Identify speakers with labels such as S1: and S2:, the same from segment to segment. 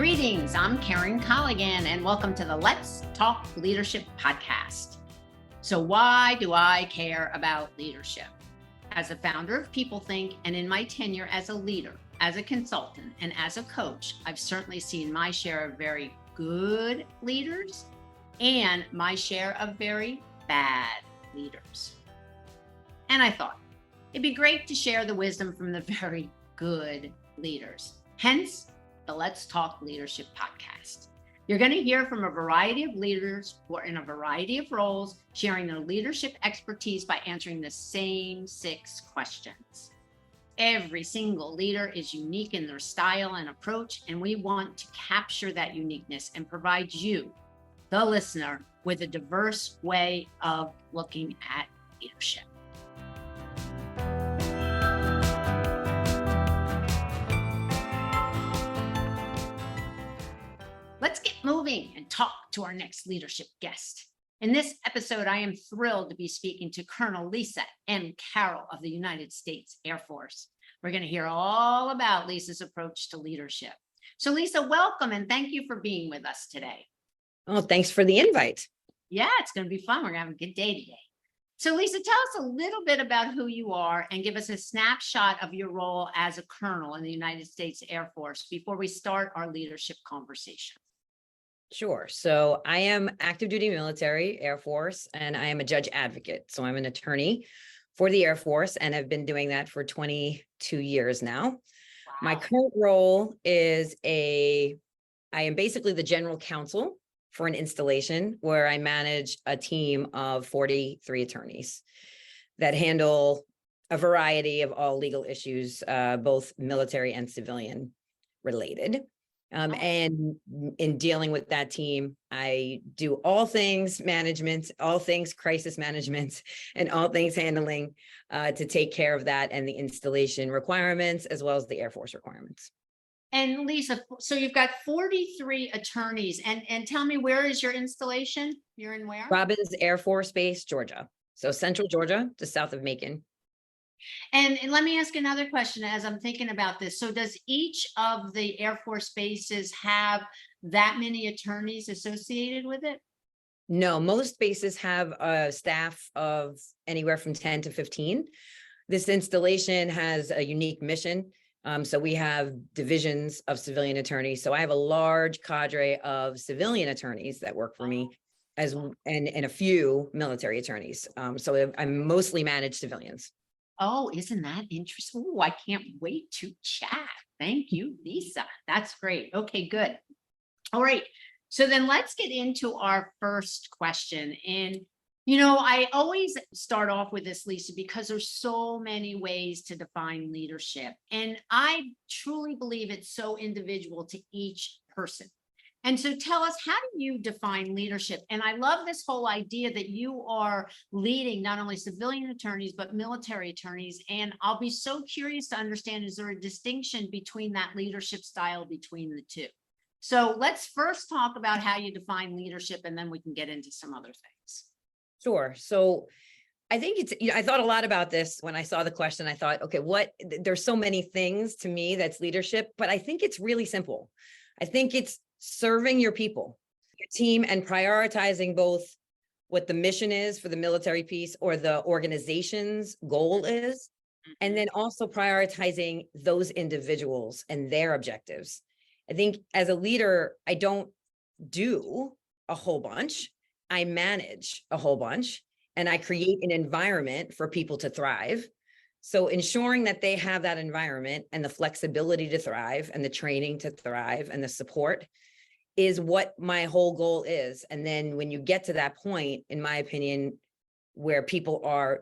S1: Greetings, I'm Karen Colligan, and welcome to the Let's Talk Leadership podcast. So why do I care about leadership? As a founder of PeopleThink and in my tenure as a leader, as a consultant, and as a coach, I've certainly seen my share of very good leaders and my share of very bad leaders. And I thought it'd be great to share the wisdom from the very good leaders. Hence, the Let's Talk Leadership podcast. You're going to hear from a variety of leaders who are in a variety of roles, sharing their leadership expertise by answering the same 6 questions. Every single leader is unique in their style and approach, and we want to capture that uniqueness and provide you, the listener, with a diverse way of looking at leadership. Let's get moving and talk to our next leadership guest. In this episode, I am thrilled to be speaking to Colonel Lisa M. Carroll of the United States Air Force. We're going to hear all about Lisa's approach to leadership. So Lisa, welcome and thank you for being with us today.
S2: Oh, thanks for the invite.
S1: Yeah, it's going to be fun. We're going to have a good day today. So Lisa, tell us a little bit about who you are and give us a snapshot of your role as a colonel in the United States Air Force before we start our leadership conversation.
S2: Sure. So I am active duty military, Air Force, and I am a judge advocate. So I'm an attorney for the Air Force and have been doing that for 22 years now. Wow. My current role is I am basically the general counsel for an installation where I manage a team of 43 attorneys that handle a variety of all legal issues, both military and civilian related. And in dealing with that team, I do all things management, all things crisis management, and all things handling to take care of that and the installation requirements, as well as the Air Force requirements.
S1: And Lisa, so you've got 43 attorneys, and tell me, where is your installation? You're in where?
S2: Robins Air Force Base, Georgia. So central Georgia, just south of Macon.
S1: And let me ask another question as I'm thinking about this. So does each of the Air Force bases have that many attorneys associated with it?
S2: No, most bases have a staff of anywhere from 10 to 15. This installation has a unique mission. So we have divisions of civilian attorneys. So I have a large cadre of civilian attorneys that work for me and a few military attorneys. So I mostly manage civilians.
S1: Oh, isn't that interesting? Oh, I can't wait to chat. Thank you, Lisa. That's great. Okay, good. All right. So then let's get into our first question. And, I always start off with this, Lisa, because there's so many ways to define leadership. And I truly believe it's so individual to each person. And so tell us, how do you define leadership? And I love this whole idea that you are leading not only civilian attorneys, but military attorneys. And I'll be so curious to understand, is there a distinction between that leadership style between the two? So let's first talk about how you define leadership, and then we can get into some other things.
S2: Sure. So I think I thought a lot about this when I saw the question. I thought, okay, there's so many things to me that's leadership, but I think it's really simple. I think it's serving your people, your team, and prioritizing both what the mission is for the military piece or the organization's goal is, and then also prioritizing those individuals and their objectives. I think as a leader, I don't do a whole bunch. I manage a whole bunch, and I create an environment for people to thrive. So ensuring that they have that environment and the flexibility to thrive and the training to thrive and the support is what my whole goal is. And then when you get to that point, in my opinion, where people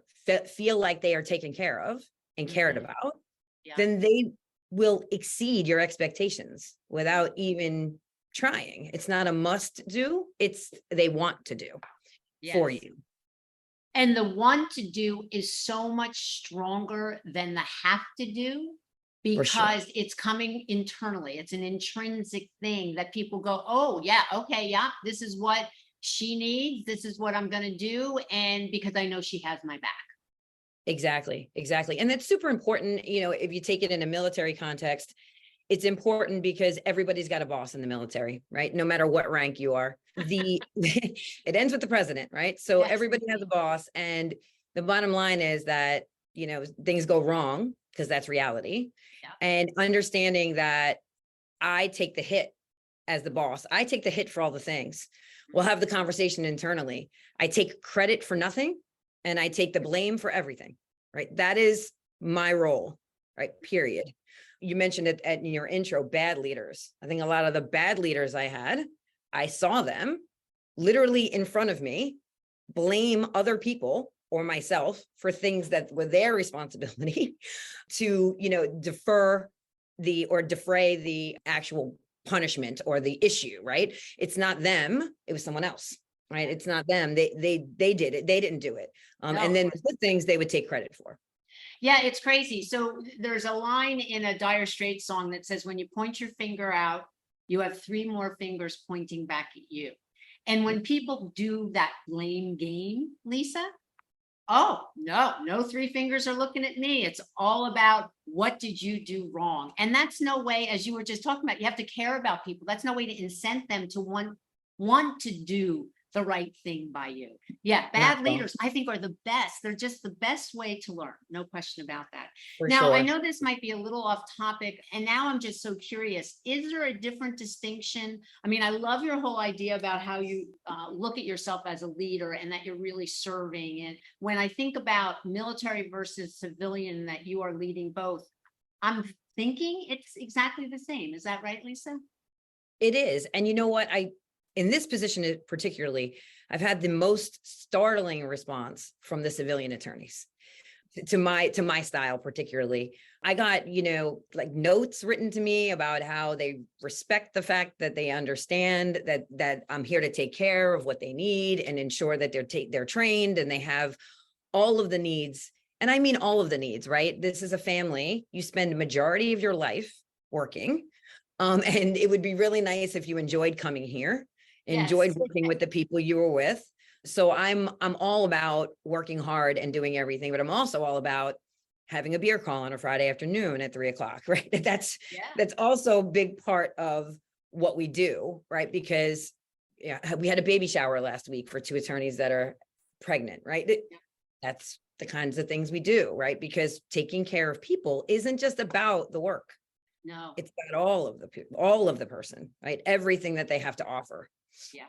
S2: feel like they are taken care of and cared about, then they will exceed your expectations without even trying. It's not a must do, they want to do for you.
S1: And the want to do is so much stronger than the have to do, because it's coming internally. It's an intrinsic thing that people go, oh yeah, okay, yeah, this is what she needs. This is what I'm going to do. And because I know she has my back.
S2: Exactly. And that's super important. If you take it in a military context, it's important because everybody's got a boss in the military, right? No matter what rank you are. It ends with the president, right? So
S1: Yes.
S2: everybody has a boss. And the bottom line is that, things go wrong because that's reality.
S1: Yeah.
S2: And understanding that I take the hit as the boss. I take the hit for all the things. We'll have the conversation internally. I take credit for nothing and I take the blame for everything, right? That is my role, right? Period. You mentioned it in your intro, bad leaders. I think a lot of the bad leaders I had, I saw them literally in front of me, blame other people or myself for things that were their responsibility to, defray the actual punishment or the issue, right? It's not them, it was someone else, right? It's not them. They did it. They didn't do it.
S1: No,
S2: And then the good things they would take credit for.
S1: yeah, it's crazy. So there's a line in a Dire Straits song that says, when you point your finger out, you have 3 more fingers pointing back at you. And when people do that blame game, Lisa, oh, no 3 fingers are looking at me. It's all about, what did you do wrong? And that's no way, as you were just talking about, you have to care about people. That's no way to incent them to want to do the right thing by you. Yeah, bad leaders, I think, are the best. They're just the best way to learn. No question about that. Now, I know this might be a little off topic, and now I'm just so curious. Is there a different distinction? I mean, I love your whole idea about how you look at yourself as a leader and that you're really serving. And when I think about military versus civilian, that you are leading both, I'm thinking it's exactly the same. Is that right, Lisa?
S2: It is. And you know what? In this position particularly, I've had the most startling response from the civilian attorneys to my style particularly. I got, like notes written to me about how they respect the fact that they understand that I'm here to take care of what they need and ensure that they're trained and they have all of the needs. And I mean all of the needs, right? This is a family. You spend a majority of your life working. And it would be really nice if you enjoyed coming here, enjoyed working with the people you were with. So I'm all about working hard and doing everything, but I'm also all about having a beer call on a Friday afternoon at 3:00, right? That's also a big part of what we do, right? Because we had a baby shower last week for 2 attorneys that are pregnant, right? That's the kinds of things we do, right? Because taking care of people isn't just about the work.
S1: No,
S2: it's about all of the person, right? Everything that they have to offer.
S1: Yeah.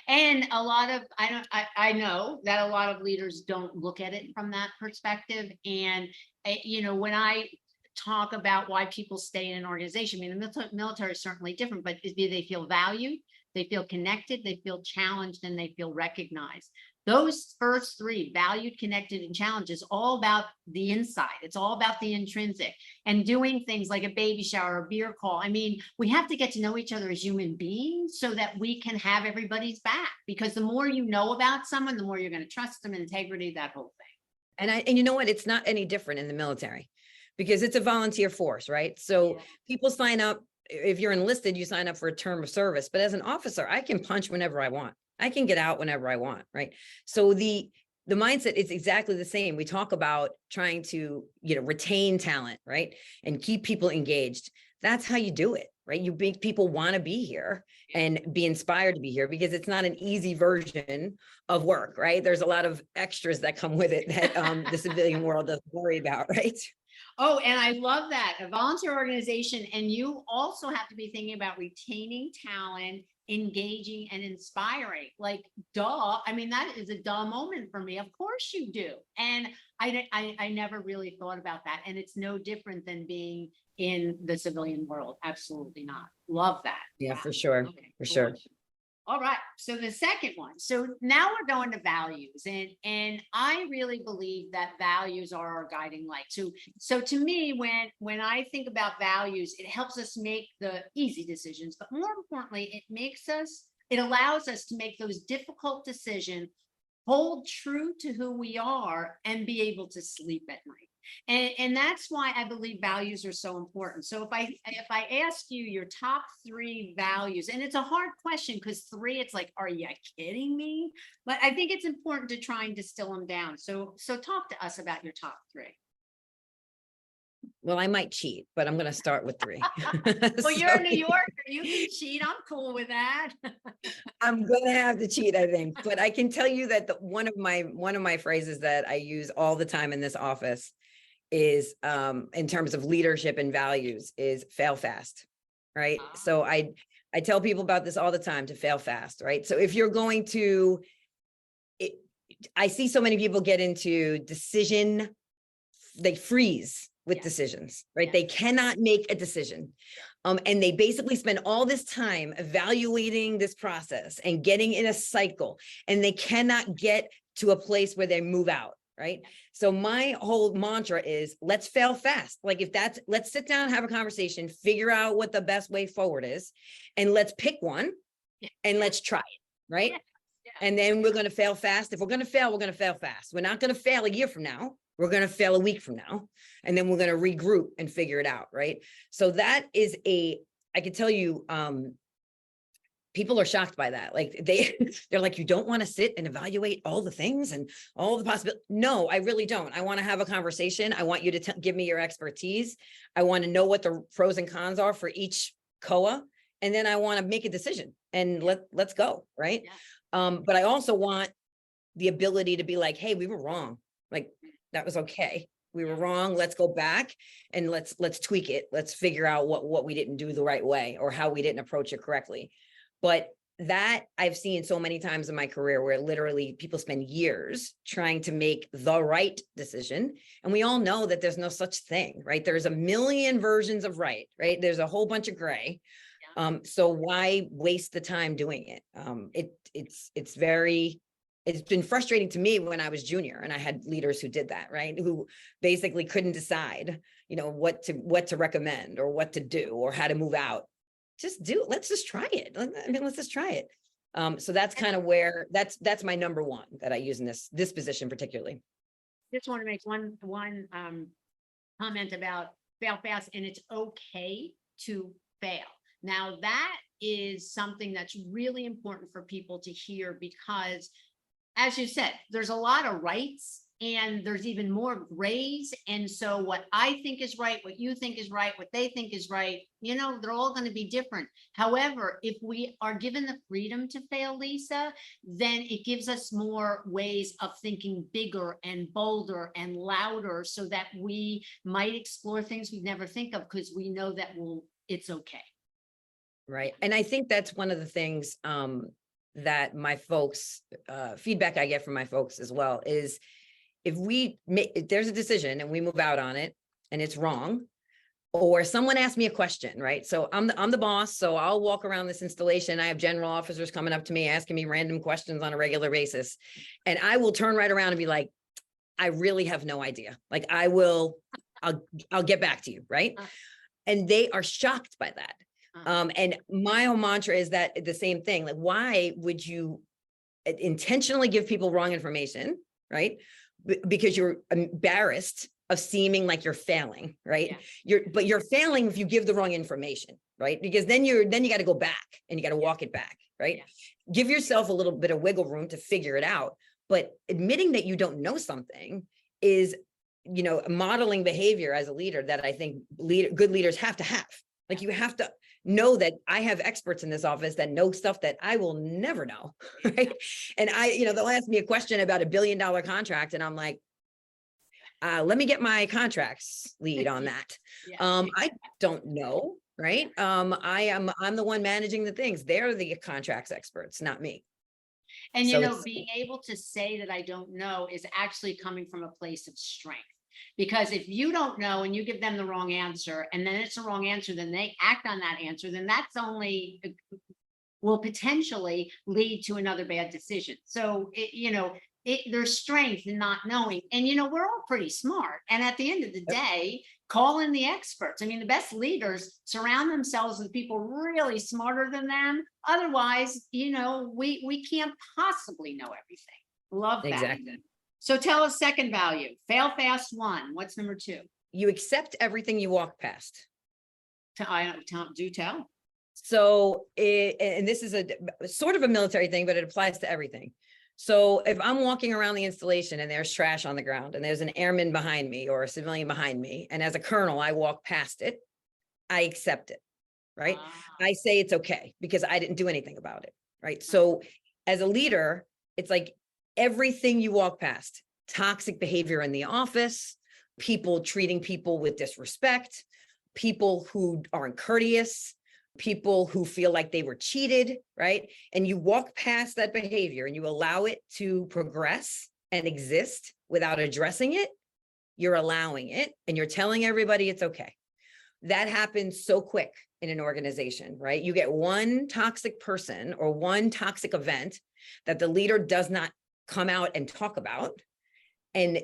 S1: And a lot of, I know that a lot of leaders don't look at it from that perspective. And, when I talk about why people stay in an organization, I mean, the military is certainly different, but they feel valued, they feel connected, they feel challenged, and they feel recognized. Those first 3, valued, connected, and challenged, is all about the inside. It's all about the intrinsic, and doing things like a baby shower, a beer call. I mean, we have to get to know each other as human beings so that we can have everybody's back, because the more you know about someone, the more you're going to trust them, integrity, that whole thing.
S2: And you know what? It's not any different in the military because it's a volunteer force, right? So people sign up. If you're enlisted, you sign up for a term of service, but as an officer, I can punch whenever I want. I can get out whenever I want, right? So the mindset is exactly the same. We talk about trying to, retain talent, right? And keep people engaged. That's how you do it, right? You make people want to be here and be inspired to be here, because it's not an easy version of work, right? There's a lot of extras that come with it that the civilian world doesn't worry about, right?
S1: Oh, and I love that, a volunteer organization. And you also have to be thinking about retaining talent, engaging and inspiring. Like, duh. I mean, that is a duh moment for me. Of course you do. And I never really thought about that. And it's no different than being in the civilian world. Absolutely not. Love that.
S2: Yeah,
S1: Wow.
S2: for sure.
S1: Okay,
S2: For
S1: cool.
S2: sure.
S1: All right. So the second one. So now we're going to values, and I really believe that values are our guiding light. So to me, when I think about values, it helps us make the easy decisions, but more importantly, it allows us to make those difficult decisions, hold true to who we are, and be able to sleep at night. And that's why I believe values are so important. So if I ask you your top 3 values, and it's a hard question because 3, it's like, are you kidding me? But I think it's important to try and distill them down. So talk to us about your top 3.
S2: Well, I might cheat, but I'm going to start with 3.
S1: Well, you're
S2: So
S1: a New Yorker. You can cheat. I'm cool with that.
S2: I'm going to have to cheat, I think. But I can tell you that one of my phrases that I use all the time in this office is, in terms of leadership and values, is fail fast, right? So I tell people about this all the time, to fail fast, right? So if you're going to, I see so many people get into decision, they freeze with decisions, right? They cannot make a decision. And they basically spend all this time evaluating this process and getting in a cycle, and they cannot get to a place where they move out, right? So my whole mantra is, let's fail fast. Like, let's sit down, have a conversation, figure out what the best way forward is, and let's pick one and let's try it, right? And then we're going to fail fast. If we're going to fail, we're going to fail fast. We're not going to fail a year from now. We're going to fail a week from now, and then we're going to regroup and figure it out, right? So that is I can tell you, people are shocked by that. Like they're like, you don't want to sit and evaluate all the things and all the possibilities. No, I really don't. I want to have a conversation. I want you to give me your expertise. I want to know what the pros and cons are for each COA. And then I want to make a decision, and let's go, right? But I also want the ability to be like, hey, we were wrong. Like, that was okay. We were wrong. Let's go back and let's tweak it. Let's figure out what we didn't do the right way, or how we didn't approach it correctly. But that I've seen so many times in my career, where literally people spend years trying to make the right decision. And we all know that there's no such thing, right? There's a million versions of right? There's a whole bunch of gray. So why waste the time doing it? It's been frustrating to me when I was junior and I had leaders who did that, right? Who basically couldn't decide, what to recommend, or what to do, or how to move out. Let's just try it. I mean, let's just try it. So that's kind of where that's my number one that I use in this position particularly.
S1: Just want to make one comment about fail fast, and it's okay to fail. Now, that is something that's really important for people to hear, because, as you said, there's a lot of rights and there's even more grays. And so what I think is right, what you think is right, what they think is right, they're all going to be different. However, if we are given the freedom to fail, Lisa, then it gives us more ways of thinking bigger and bolder and louder, so that we might explore things we'd never think of, because we know that it's okay.
S2: Right. And I think that's one of the things that my folks, feedback I get from my folks as well, is if there's a decision and we move out on it and it's wrong, or someone asked me a question, right? So I'm the boss. So I'll walk around this installation. I have general officers coming up to me, asking me random questions on a regular basis. And I will turn right around and be like, I really have no idea. Like, I'll get back to you. Right. And they are shocked by that. And my own mantra is that the same thing. Like, why would you intentionally give people wrong information, right? Because you're embarrassed of seeming like you're failing, right? Yeah. You're failing if you give the wrong information, right? Because then you got to go back and you got to walk it back, right? Yeah. Give yourself a little bit of wiggle room to figure it out. But admitting that you don't know something is, modeling behavior as a leader that I think good leaders have to have. Like, you have to know that I have experts in this office that know stuff that I will never know, right? And they'll ask me a question about $1 billion contract, and I'm like, let me get my contracts lead on that. I don't know, right? I'm the one managing the things. They're the contracts experts, not me.
S1: And being able to say that I don't know is actually coming from a place of strength. Because if you don't know and you give them the wrong answer, and then it's the wrong answer, then they act on that answer, then that's only will potentially lead to another bad decision. So, there's strength in not knowing. And, we're all pretty smart. And at the end of the day, call in the experts. I mean, the best leaders surround themselves with people really smarter than them. Otherwise, we can't possibly know everything. Love that.
S2: Exactly.
S1: So tell us second value. Fail fast 1. What's number 2?
S2: You accept everything you walk past.
S1: Do tell.
S2: So, and this is a sort of a military thing, but it applies to everything. So if I'm walking around the installation and there's trash on the ground and there's an airman behind me or a civilian behind me, and as a colonel, I walk past it, I accept it, right? I say it's okay because I didn't do anything about it, right? So as a leader, it's like everything you walk past, toxic behavior in the office, people treating people with disrespect, people who aren't courteous, people who feel like they were cheated, right? And you walk past that behavior and you allow it to progress and exist without addressing it, you're allowing it and you're telling everybody it's okay. That happens so quick in an organization, right? You get one toxic person or one toxic event that the leader does not come out and talk about and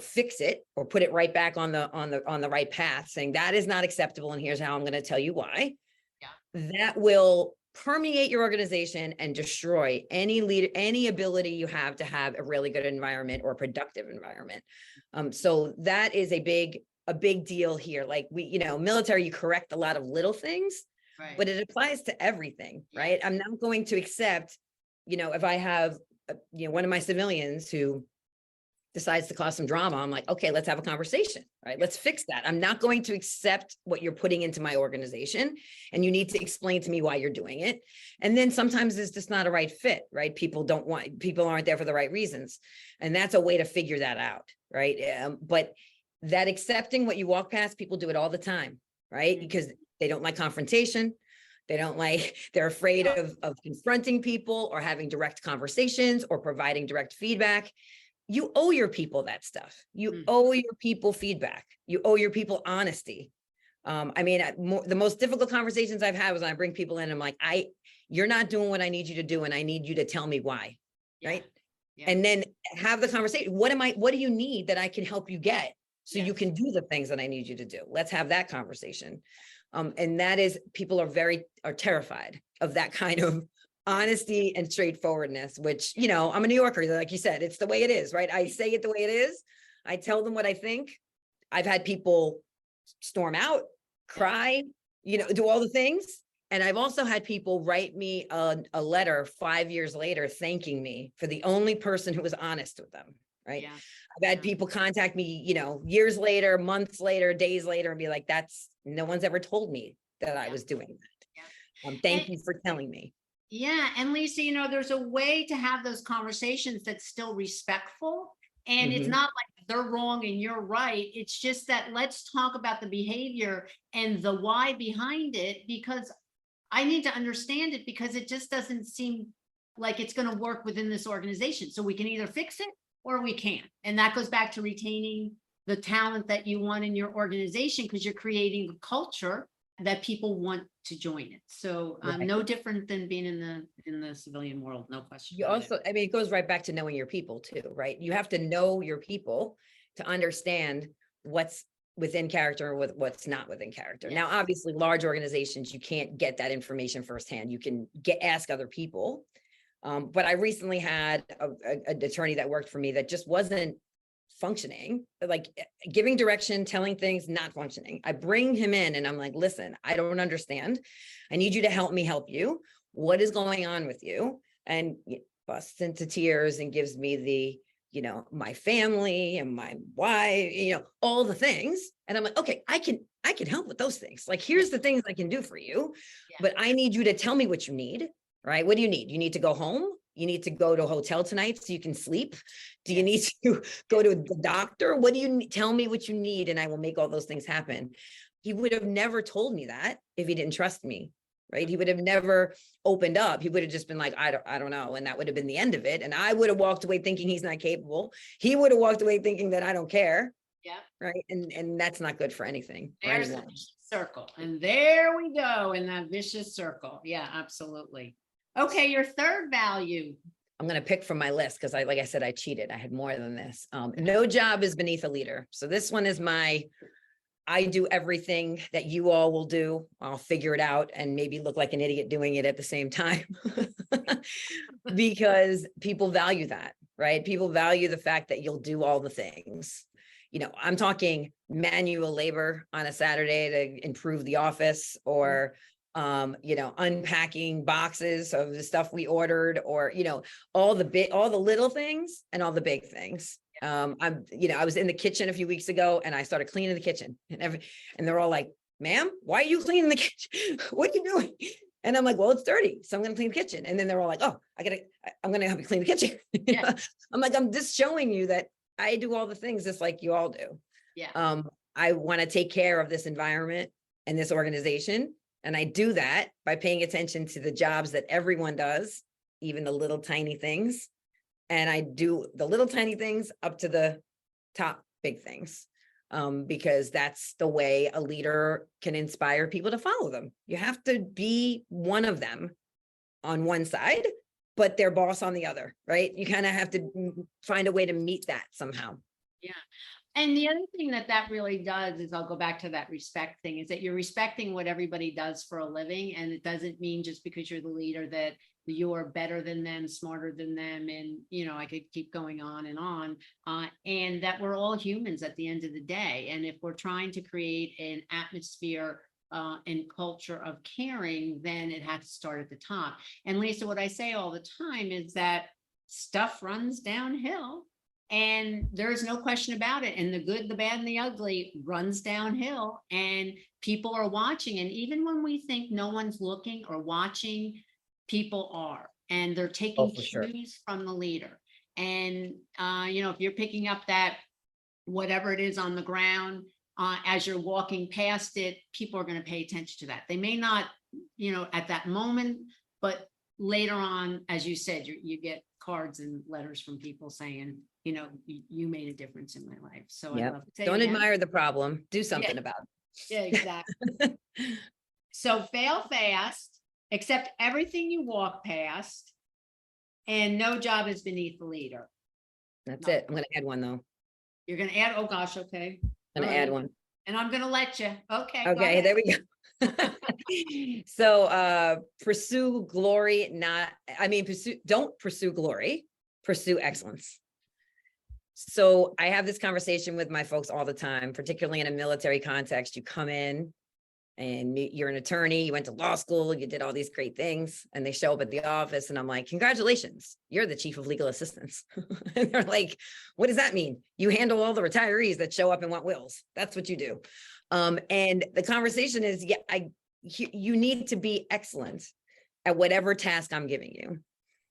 S2: fix it or put it right back on the right path, saying that is not acceptable and here's how I'm going to tell you why. That will permeate your organization and destroy any ability you have to have a really good environment or a productive environment. So that is a big deal here. Like military, you correct a lot of little things, but it applies to everything, right? I'm not going to accept, if I have, one of my civilians who decides to cause some drama, I'm like, okay, let's have a conversation, right? Let's fix that. I'm not going to accept what you're putting into my organization, and you need to explain to me why you're doing it. And then sometimes it's just not a right fit, right? People aren't there for the right reasons. And that's a way to figure that out, right? But that accepting what you walk past, people do it all the time, right? Because they don't like confrontation. They're afraid of confronting people or having direct conversations or providing direct feedback. You owe your people that stuff. You owe your people feedback. You owe your people honesty. The most difficult conversations I've had was when I bring people in, I'm like, you're not doing what I need you to do, and I need you to tell me why, right? Yeah. And then have the conversation. What do you need that I can help you get so you can do the things that I need you to do? Let's have that conversation. And that is, people are terrified of that kind of honesty and straightforwardness, which, I'm a New Yorker, like you said, it's the way it is, right? I say it the way it is. I tell them what I think. I've had people storm out, cry, do all the things. And I've also had people write me a letter 5 years later, thanking me for the only person who was honest with them, right? Yeah. I've had people contact me, years later, months later, days later, and be like, no one's ever told me that I was doing that. Thank you for telling me.
S1: Yeah. And Lisa, there's a way to have those conversations that's still respectful. And it's not like they're wrong and you're right. It's just that let's talk about the behavior and the why behind it, because I need to understand it, because it just doesn't seem like it's going to work within this organization. So we can either fix it or we can't. And that goes back to retaining the talent that you want in your organization, because you're creating a culture that people want to join it. So no different than being in the civilian world, no question.
S2: You also, it goes right back to knowing your people too, right? You have to know your people to understand what's within character and what's not within character. Yes. Now, obviously, large organizations, you can't get that information firsthand. You can ask other people. But I recently had an attorney that worked for me that just wasn't functioning, like giving direction, telling things, not functioning. I bring him in and I'm like, listen, I don't understand. I need you to help me help you. What is going on with you? And busts into tears and gives me my family and my wife, all the things. And I'm like, okay, I can help with those things. Like, here's the things I can do for you, but I need you to tell me what you need, right? What do you need? You need to go home. You need to go to a hotel tonight so you can sleep. Do you need to go to the doctor? What do you tell me what you need? And I will make all those things happen. He would have never told me that if he didn't trust me, right? He would have never opened up. He would have just been like, I don't know. And that would have been the end of it. And I would have walked away thinking he's not capable. He would have walked away thinking that I don't care. Yeah. Right. And that's not good for anything.
S1: There's a vicious circle. And there we go in that vicious circle. Yeah, absolutely. Okay, your third value.
S2: I'm going to pick from my list because like I said, I cheated. I had more than this. No job is beneath a leader. So this one is I do everything that you all will do. I'll figure it out and maybe look like an idiot doing it at the same time because people value that, right? People value the fact that you'll do all the things. I'm talking manual labor on a Saturday to improve the office, or unpacking boxes of the stuff we ordered, or, all the little things and all the big things. I was in the kitchen a few weeks ago and I started cleaning the kitchen, and they're all like, ma'am, why are you cleaning the kitchen? What are you doing? And I'm like, well, it's dirty, so I'm going to clean the kitchen. And then they're all like, oh, I'm going to help you clean the kitchen.
S1: Yeah.
S2: I'm like, I'm just showing you that I do all the things just like you all do.
S1: Yeah.
S2: I want to take care of this environment and this organization. And I do that by paying attention to the jobs that everyone does, even the little tiny things. And I do the little tiny things up to the top big things, because that's the way a leader can inspire people to follow them. You have to be one of them on one side, but their boss on the other, right? You kind of have to find a way to meet that somehow.
S1: Yeah. And the other thing that really does is, I'll go back to that respect thing, is that you're respecting what everybody does for a living. And it doesn't mean just because you're the leader that you're better than them, smarter than them. And, I could keep going on, and that we're all humans at the end of the day. And if we're trying to create an atmosphere and culture of caring, then it has to start at the top. And Lisa, what I say all the time is that stuff runs downhill. And there's no question about it. And the good, the bad, and the ugly runs downhill, and people are watching. And even when we think no one's looking or watching, people are, and they're taking cues from the leader. And, if you're picking up that, whatever it is on the ground, as you're walking past it, people are going to pay attention to that. They may not, at that moment, but later on, as you said, you get cards and letters from people saying, you made a difference in my life. So I love it.
S2: Don't admire the problem, do something about it.
S1: Yeah, exactly. So fail fast, accept everything you walk past, and no job is beneath the leader.
S2: That's it. I'm going to add one though.
S1: You're going to add, oh gosh, okay.
S2: I'm going to add one.
S1: And I'm going to let you.
S2: Okay, there we go. So pursue glory, don't pursue glory, pursue excellence. So I have this conversation with my folks all the time, particularly in a military context. You come in and you're an attorney, you went to law school, you did all these great things, and they show up at the office and I'm like, congratulations, you're the chief of legal assistance. And they're like, what does that mean? You handle all the retirees that show up and want wills. That's what you do. And the conversation is, you need to be excellent at whatever task I'm giving you.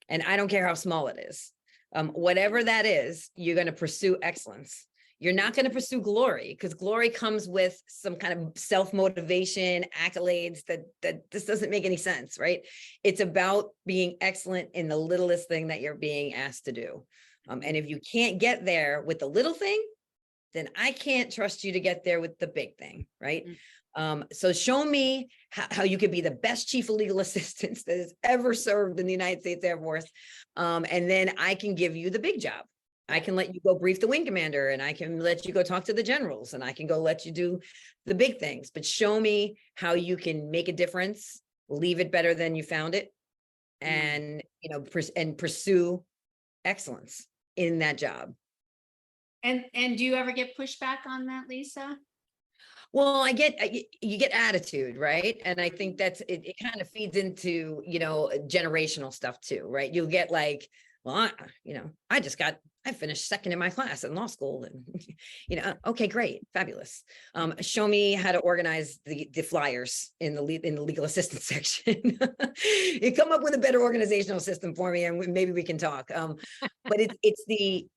S2: And I don't care how small it is. Whatever that is, you're going to pursue excellence. You're not going to pursue glory, because glory comes with some kind of self-motivation, accolades that this doesn't make any sense, right? It's about being excellent in the littlest thing that you're being asked to do. And if you can't get there with the little thing, then I can't trust you to get there with the big thing, right? So show me how you could be the best chief of legal assistance that has ever served in the United States Air Force. And then I can give you the big job. I can let you go brief the wing commander, and I can let you go talk to the generals, and I can go let you do the big things. But show me how you can make a difference, leave it better than you found it, and and pursue excellence in that job.
S1: And do you ever get pushback on that, Lisa?
S2: Well, you get attitude, right? And I think it kind of feeds into, generational stuff too, right? You'll get like, well, I finished second in my class in law school, and, okay, great. Fabulous. Show me how to organize the flyers in the legal assistance section. You come up with a better organizational system for me, and maybe we can talk. But it's the,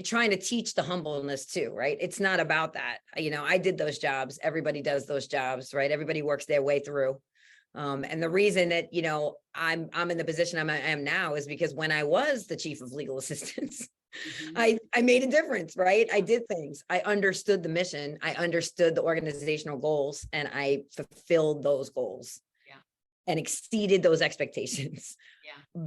S2: trying to teach the humbleness too, right? It's not about that. I did those jobs. Everybody does those jobs, right? Everybody works their way through. And the reason that, I'm in the position I am now is because when I was the chief of legal assistance, I made a difference, right? I did things. I understood the mission. I understood the organizational goals, and I fulfilled those goals and exceeded those expectations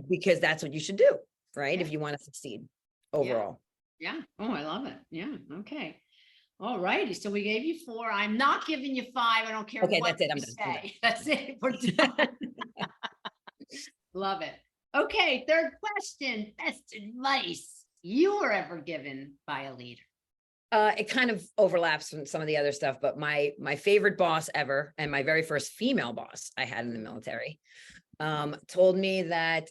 S2: because that's what you should do, right? If you want to succeed overall.
S1: Yeah. Oh, I love it. Yeah. Okay. All righty. So we gave you 4. I'm not giving you 5. I don't care.
S2: Okay,
S1: what
S2: that's it. I'm
S1: you
S2: done.
S1: say. That's it. We're done. Love it. Okay. Third question. Best advice you were ever given by a leader?
S2: It kind of overlaps from some of the other stuff, but my favorite boss ever, and my very first female boss I had in the military, told me that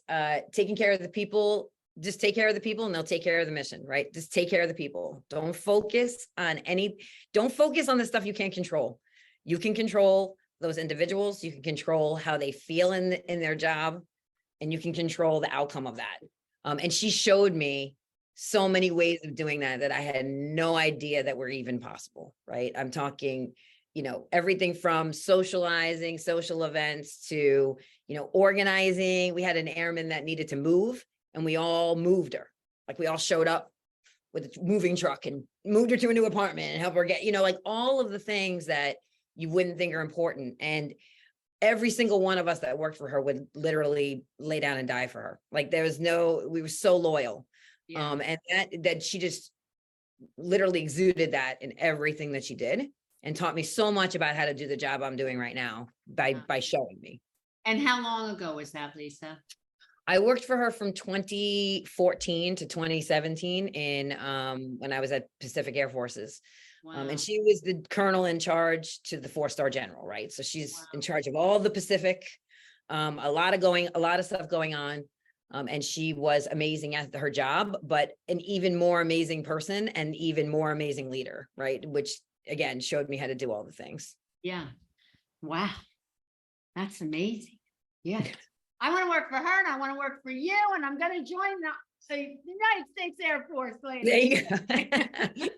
S2: taking care of the people, just take care of the people and they'll take care of the mission, right? Just take care of the people. Don't focus on the stuff you can't control. You can control those individuals. You can control how they feel in their job, and you can control the outcome of that. And she showed me so many ways of doing that I had no idea that were even possible, right? I'm talking, everything from socializing, social events to, organizing. We had an airman that needed to move, and we all moved her. Like, we all showed up with a moving truck and moved her to a new apartment and helped her get, like all of the things that you wouldn't think are important. And every single one of us that worked for her would literally lay down and die for her. Like, we were so loyal. Yeah. And that she just literally exuded that in everything that she did, and taught me so much about how to do the job I'm doing right now by showing me.
S1: And how long ago was that, Lisa?
S2: I worked for her from 2014 to 2017 when I was at Pacific Air Forces. Wow. And she was the colonel in charge to the 4-star general, right? So she's in charge of all the Pacific, a lot of stuff going on. And she was amazing at her job, but an even more amazing person and even more amazing leader, right? Which again, showed me how to do all the things.
S1: Yeah. Wow. That's amazing. Yeah. I want to work for her, and I want to work for you, and I'm going to join the United States Air Force later.
S2: There you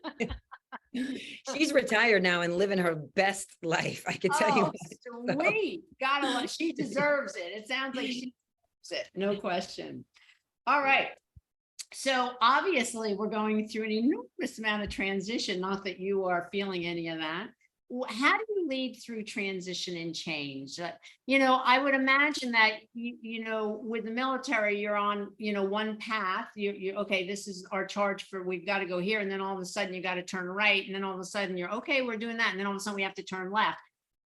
S2: go. She's retired now and living her best life. I can tell you.
S1: Sweet. She deserves it. It sounds like she deserves it. No question. All right. So obviously we're going through an enormous amount of transition, not that you are feeling any of that. How do you lead through transition and change? I would imagine that, with the military, you're on, one path. You okay, this is our charge for, we've got to go here. And then all of a sudden you got to turn right. And then all of a sudden you're okay, we're doing that. And then all of a sudden we have to turn left.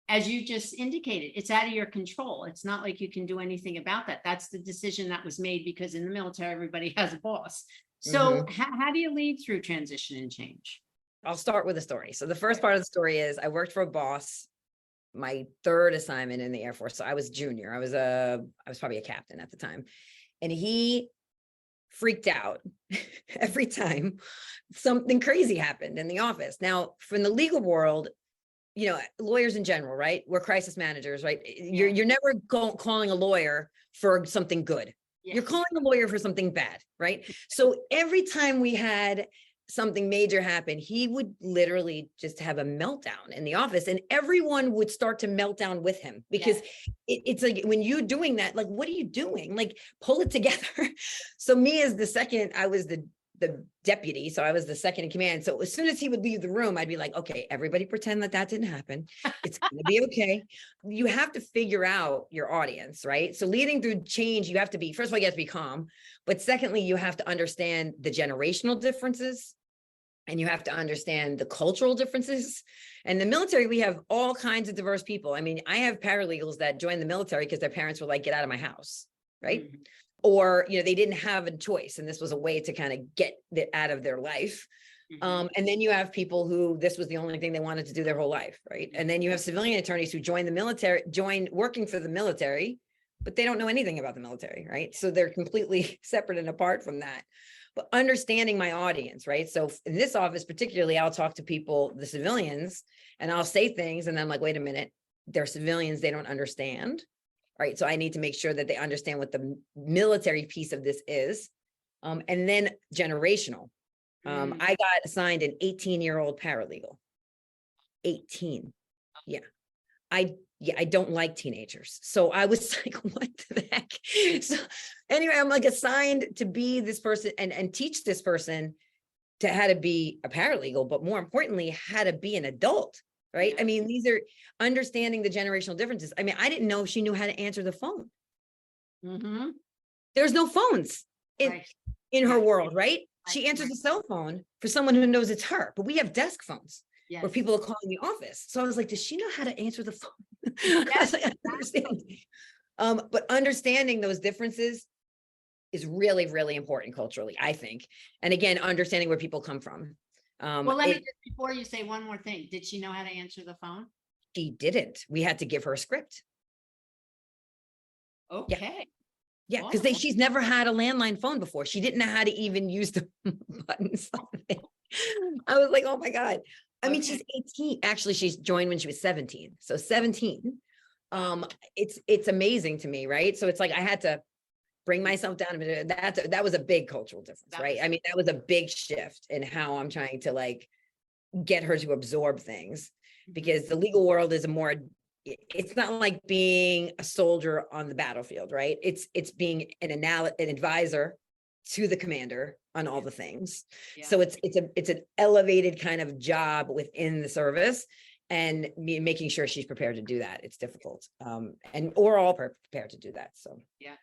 S1: As you just indicated, it's out of your control. It's not like you can do anything about that. That's the decision that was made, because in the military, everybody has a boss. So how do you lead through transition and change?
S2: I'll start with a story. So the first part of the story is I worked for a boss, my third assignment in the Air Force. So I was junior. I was probably a captain at the time. And he freaked out every time something crazy happened in the office. Now, from the legal world, lawyers in general, right? We're crisis managers, right? Yeah. You're never calling a lawyer for something good. Yes. You're calling a lawyer for something bad, right? So every time we had something major happen, he would literally just have a meltdown in the office, and everyone would start to melt down with him, because it's like, when you're doing that, like, what are you doing? Like, pull it together. So me as the second, I was the deputy. So I was the second in command. So as soon as he would leave the room, I'd be like, okay, everybody pretend that didn't happen. It's going to be okay. You have to figure out your audience, right? So leading through change, you have to be, first of all, you have to be calm, but secondly, you have to understand the generational differences, and you have to understand the cultural differences. And the military, we have all kinds of diverse people. I mean, I have paralegals that joined the military because their parents were like, get out of my house, right? Mm-hmm. Or, they didn't have a choice, and this was a way to kind of get it out of their life. Mm-hmm. And then you have people who this was the only thing they wanted to do their whole life, right? And then you have civilian attorneys who join working for the military, but they don't know anything about the military, right? So they're completely separate and apart from that. But understanding my audience, right? So in this office particularly, I'll talk to people, the civilians, and I'll say things, and then I'm like, wait a minute, they're civilians, they don't understand. Right. So I need to make sure that they understand what the military piece of this is. And then generational. I got assigned an 18-year-old paralegal. 18. Yeah. I don't like teenagers. So I was like, what the heck? So anyway, I'm like assigned to be this person and teach this person to how to be a paralegal, but more importantly, how to be an adult. Right. I mean, these are understanding the generational differences. I mean, I didn't know she knew how to answer the phone. Mm-hmm. There's no phones in her world, right? She answers the cell phone for someone who knows it's her, but we have desk phones where people are calling the office. So I was like, does she know how to answer the phone? Yes, I understand. But understanding those differences is really, really important culturally, I think. And again, understanding where people come from.
S1: Well, let me just, before you say one more thing, did she know how to answer the phone?
S2: She didn't. We had to give her a script.
S1: Okay.
S2: Yeah, because she's never had a landline phone before. She didn't know how to even use the buttons on it. I was like, oh my God. I mean, she's 18. Actually, she's joined when she was 17. So 17. It's amazing to me, right? So it's like I had to bring myself down a bit. That was a big cultural difference, right? I mean, that was a big shift in how I'm trying to like get her to absorb things, because the legal world is it's not like being a soldier on the battlefield, right? It's being an advisor to the commander on all the things. Yeah. So it's an elevated kind of job within the service, and making sure she's prepared to do that. It's difficult. And we're all prepared to do that. So
S1: yes.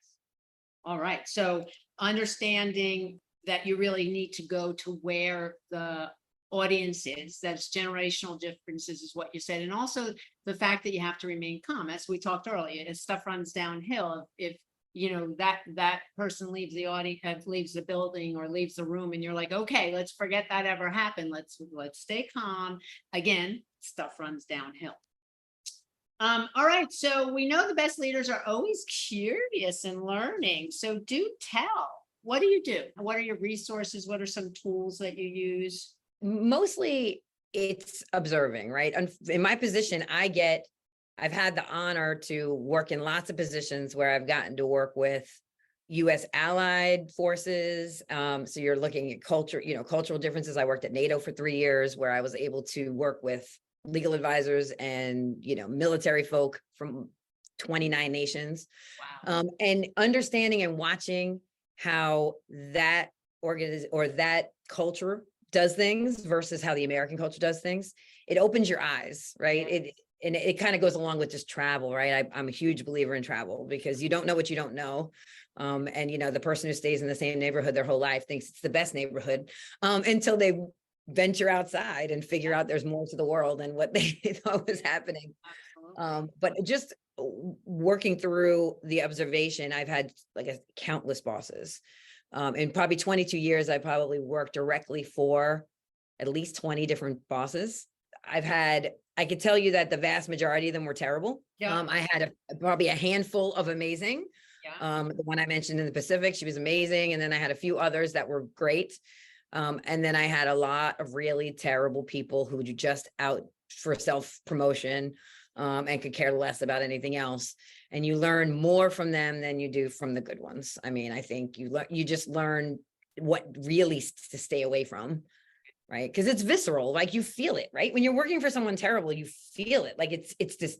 S1: All right. So understanding that you really need to go to where the audience is, that's generational differences is what you said. And also the fact that you have to remain calm, as we talked earlier, as stuff runs downhill, if you know that person leaves the audience, leaves the building or leaves the room, and you're like, okay, let's forget that ever happened. Let's stay calm. Again, stuff runs downhill. All right, so we know the best leaders are always curious and learning. So do tell, what do you do? What are your resources? What are some tools that you use?
S2: Mostly it's observing, right? In my position, I've had the honor to work in lots of positions where I've gotten to work with U.S. allied forces. So you're looking at cultural differences. I worked at NATO for 3 years, where I was able to work with legal advisors and, military folk from 29 nations. Wow. And understanding and watching how that that culture does things versus how the American culture does things, it opens your eyes, right? Yeah. It kind of goes along with just travel, right? I'm a huge believer in travel, because you don't know what you don't know. And the person who stays in the same neighborhood their whole life thinks it's the best neighborhood, until they venture outside and figure out there's more to the world than what they thought was happening. But just working through the observation, I've had countless bosses. In probably 22 years, I probably worked directly for at least 20 different bosses. I could tell you that the vast majority of them were terrible. Yeah. I had probably a handful of amazing. Yeah. The one I mentioned in the Pacific, she was amazing. And then I had a few others that were great. And then I had a lot of really terrible people who were just out for self-promotion, and could care less about anything else. And you learn more from them than you do from the good ones. I mean, I think you just learn what really to stay away from, right? Because it's visceral, like you feel it, right? When you're working for someone terrible, you feel it. Like it's this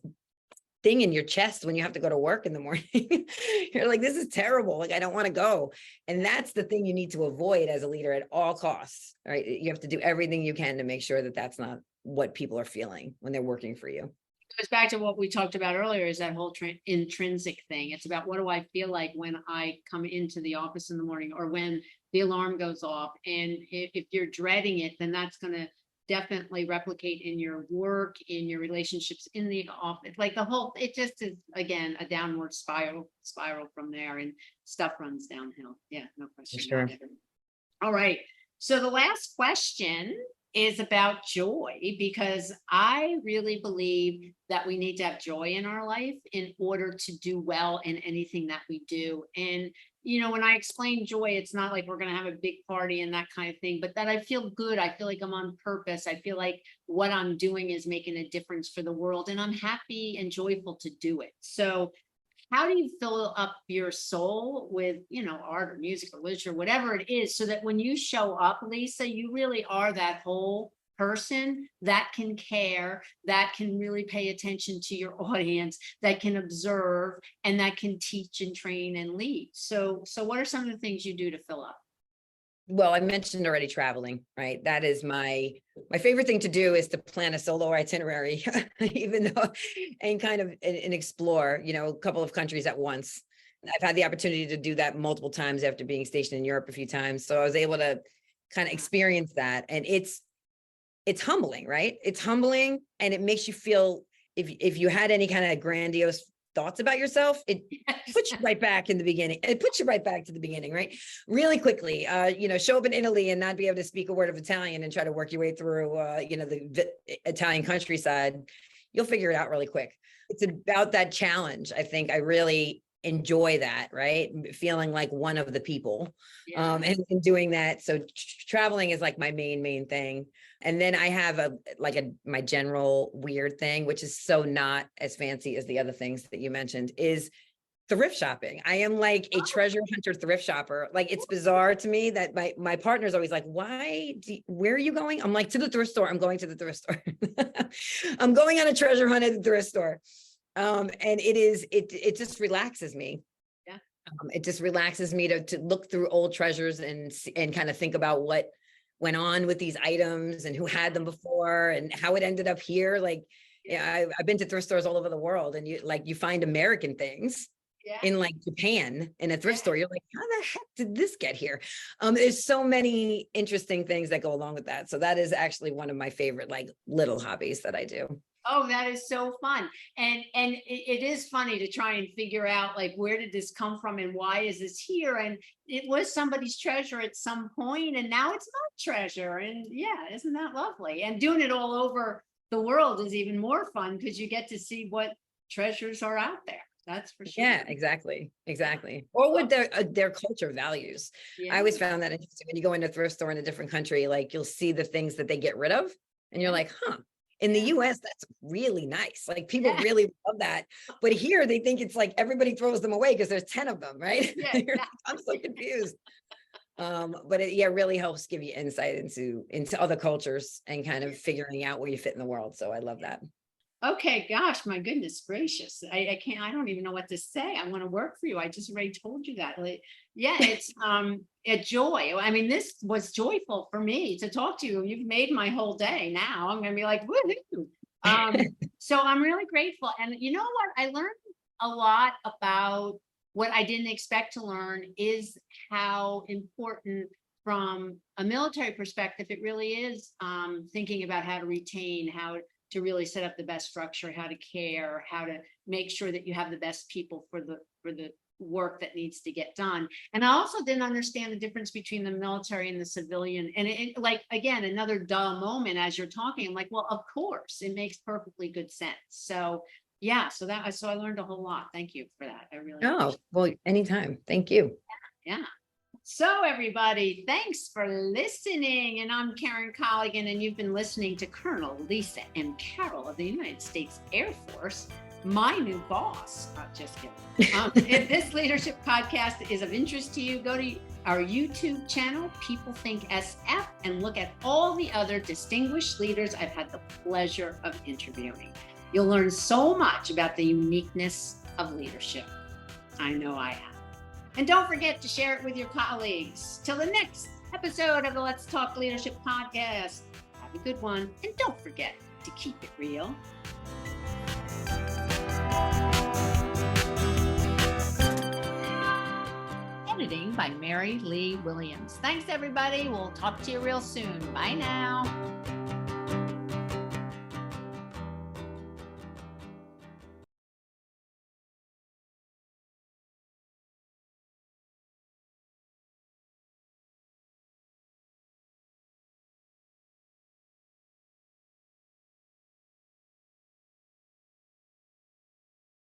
S2: thing in your chest when you have to go to work in the morning. You're like, this is terrible. Like, I don't want to go. And that's the thing you need to avoid as a leader at all costs, right? You have to do everything you can to make sure that that's not what people are feeling when they're working for you.
S1: It goes back to what we talked about earlier, is that whole intrinsic thing. It's about, what do I feel like when I come into the office in the morning, or when the alarm goes off? And if you're dreading it, then that's going to definitely replicate in your work, in your relationships in the office. Like it just is, again, a downward spiral from there, and stuff runs downhill. Yeah, no question.
S2: Sure.
S1: All right. So the last question is about joy, because I really believe that we need to have joy in our life in order to do well in anything that we do. And when I explain joy, it's not like we're going to have a big party and that kind of thing, but that I feel good. I feel like I'm on purpose. I feel like what I'm doing is making a difference for the world, and I'm happy and joyful to do it. So how do you fill up your soul with, art or music or literature, whatever it is, so that when you show up, Lisa, you really are that whole person that can care, that can really pay attention to your audience, that can observe, and that can teach and train and lead. So what are some of the things you do to fill up?
S2: Well, I mentioned already traveling, right? That is my favorite thing to do, is to plan a solo itinerary, even though, and kind of and explore, a couple of countries at once. I've had the opportunity to do that multiple times after being stationed in Europe a few times. So I was able to kind of experience that. And it's humbling, right? It's humbling, and it makes you feel, if you had any kind of grandiose thoughts about yourself, it puts you right back in the beginning. It puts you right back to the beginning, right? Really quickly, show up in Italy and not be able to speak a word of Italian and try to work your way through, the Italian countryside. You'll figure it out really quick. It's about that challenge. I think I really enjoy that, right? Feeling like one of the people, and doing that. So traveling is like my main thing. And then I have my general weird thing, which is so not as fancy as the other things that you mentioned, is thrift shopping. I am like a treasure hunter thrift shopper. Like, it's bizarre to me that my partner's always like, where are you going? I'm like, to the thrift store. I'm going to the thrift store. I'm going on a treasure hunt at the thrift store. And it just relaxes me.
S1: Yeah.
S2: It just relaxes me to look through old treasures and kind of think about what went on with these items and who had them before and how it ended up here. Like, I've been to thrift stores all over the world, and you find American things in like Japan in a thrift store. You're like, how the heck did this get here? There's so many interesting things that go along with that. So that is actually one of my favorite, like, little hobbies that I do.
S1: Oh, that is so fun. And it is funny to try and figure out, like, where did this come from and why is this here? And it was somebody's treasure at some point, and now it's not treasure. And yeah, isn't that lovely? And doing it all over the world is even more fun because you get to see what treasures are out there. That's for sure.
S2: Yeah, exactly. Or what their culture values.
S1: Yeah.
S2: I always found that interesting. When you go into a thrift store in a different country, like, you'll see the things that they get rid of, and you're like, huh. In the US, that's really nice. Like, people really love that. But here they think it's like everybody throws them away because there's 10 of them, right?
S1: Yeah.
S2: I'm so confused. But it really helps give you insight into other cultures and kind of figuring out where you fit in the world. So I love that.
S1: Okay, gosh, my goodness gracious. I don't even know what to say. I want to work for you. I just already told you that. Like, it's a joy. I mean, this was joyful for me to talk to you. You've made my whole day. Now I'm going to be like, woohoo. So I'm really grateful. And you know what? I learned a lot about what I didn't expect to learn, is how important, from a military perspective, it really is thinking about how to retain, how to really set up the best structure, how to care, how to make sure that you have the best people for the work that needs to get done. And I also didn't understand the difference between the military and the civilian. And it, like, again, another duh moment as you're talking. I'm like, well, of course, it makes perfectly good sense. So yeah, so I learned a whole lot. Thank you for that. I really appreciate it.
S2: Well, anytime. Thank you.
S1: Yeah. So everybody, thanks for listening. And I'm Karen Colligan, and you've been listening to Colonel Lisa M. Carroll of the United States Air Force, my new boss. Just kidding. If this leadership podcast is of interest to you, go to our YouTube channel, People Think SF, and look at all the other distinguished leaders I've had the pleasure of interviewing. You'll learn so much about the uniqueness of leadership. I know I have. And don't forget to share it with your colleagues. Till the next episode of the Let's Talk Leadership podcast. Have a good one. And don't forget to keep it real. Editing by Mary Lee Williams. Thanks, everybody. We'll talk to you real soon. Bye now.